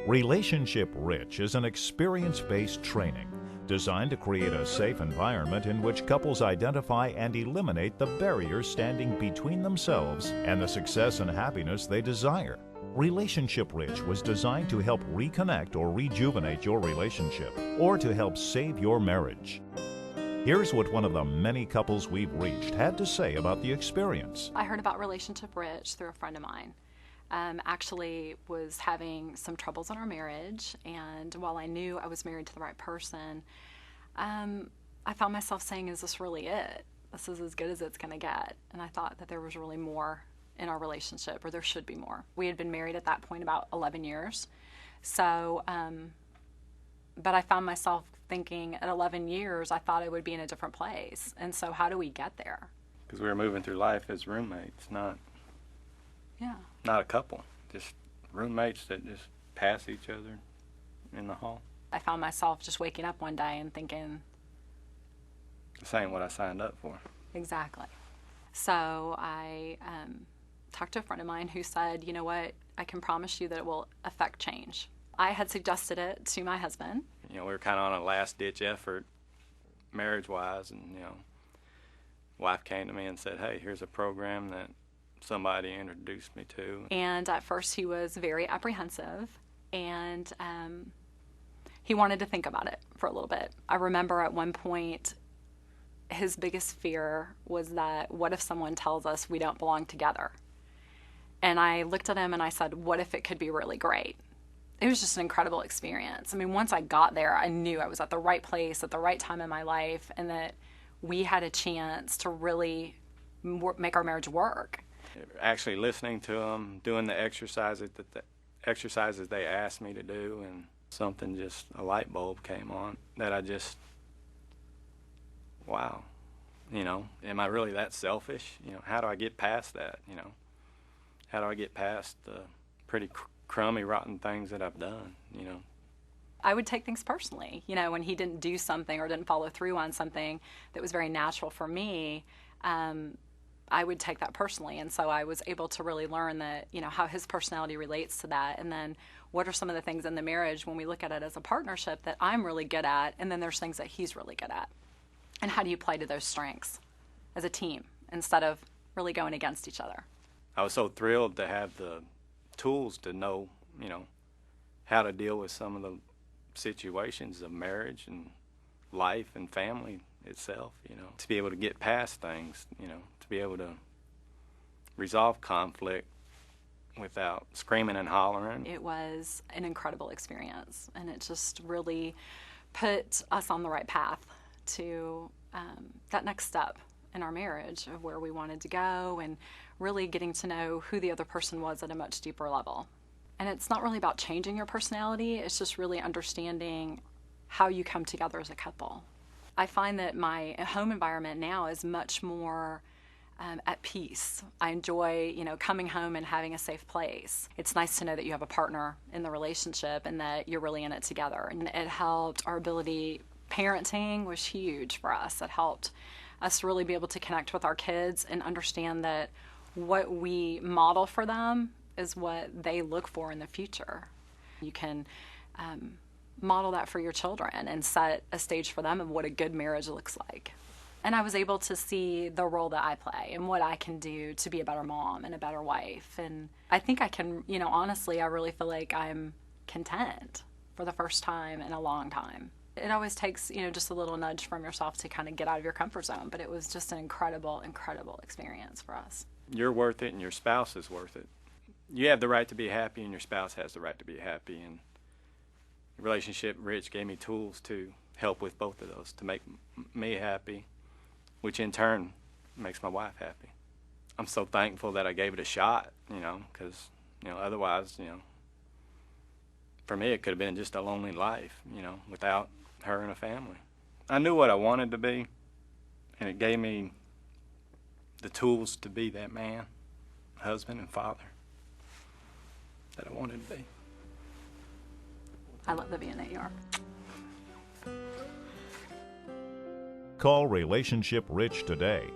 Relationship Rich is an experience-based training designed to create a safe environment in which couples identify and eliminate the barriers standing between themselves and the success and happiness they desire. Relationship Rich was designed to help reconnect or rejuvenate your relationship or to help save your marriage. Here's what one of the many couples we've reached had to say about the experience. I heard about Relationship Rich through a friend of mine. Actually was having some troubles in our marriage, and while I knew I was married to the right person, I found myself saying, is this really it? This is as good as it's going to get. And I thought that there was really more in our relationship, or there should be more. We had been married at that point about 11 years. So, but I found myself thinking at 11 years, I thought I would be in a different place. And so how do we get there? Because we were moving through life as roommates, not a couple, just roommates that just pass each other in the hall. I found myself just waking up one day and thinking, this ain't what I signed up for. Exactly. So I talked to a friend of mine who said, you know what, I can promise you that it will affect change. I had suggested it to my husband. You know, we were kind of on a last-ditch effort marriage-wise, and, you know, wife came to me and said, hey, here's a program that somebody introduced me to. And at first he was very apprehensive, and he wanted to think about it for a little bit. I remember at one point his biggest fear was that, what if someone tells us we don't belong together? And I looked at him and I said, what if it could be really great? It was just an incredible experience. I mean, once I got there, I knew I was at the right place at the right time in my life, and that we had a chance to really make our marriage work. Actually listening to them, doing the exercises they asked me to do, and something, just a light bulb came on that I just, wow, you know, am I really that selfish? You know, how do I get past that? You know, how do I get past the pretty crummy, rotten things that I've done? You know, I would take things personally. You know, when he didn't do something or didn't follow through on something that was very natural for me, I would take that personally. And so I was able to really learn that, you know, how his personality relates to that. And then what are some of the things in the marriage when we look at it as a partnership that I'm really good at, and then there's things that he's really good at. And how do you play to those strengths as a team instead of really going against each other? I was so thrilled to have the tools to know, you know, how to deal with some of the situations of marriage and life and family itself, you know, to be able to get past things, you know, to be able to resolve conflict without screaming and hollering. It was an incredible experience, and it just really put us on the right path to that next step in our marriage of where we wanted to go, and really getting to know who the other person was at a much deeper level. And it's not really about changing your personality, it's just really understanding how you come together as a couple. I find that my home environment now is much more at peace. I enjoy, you know, coming home and having a safe place. It's nice to know that you have a partner in the relationship and that you're really in it together. And it helped our ability, parenting was huge for us. It helped us really be able to connect with our kids and understand that what we model for them is what they look for in the future. You can model that for your children and set a stage for them of what a good marriage looks like. And I was able to see the role that I play and what I can do to be a better mom and a better wife. And I think I can, you know, honestly, I really feel like I'm content for the first time in a long time. It always takes, you know, just a little nudge from yourself to kind of get out of your comfort zone, but it was just an incredible, incredible experience for us. You're worth it and your spouse is worth it. You have the right to be happy and your spouse has the right to be happy, and Relationship Rich gave me tools to help with both of those, to make me happy, which in turn makes my wife happy. I'm so thankful that I gave it a shot, you know, because, you know, otherwise, you know, for me it could have been just a lonely life, you know, without her and a family. I knew what I wanted to be, and it gave me the tools to be that man, husband, and father that I wanted to be. I love the being that you are. Call Relationship Rich today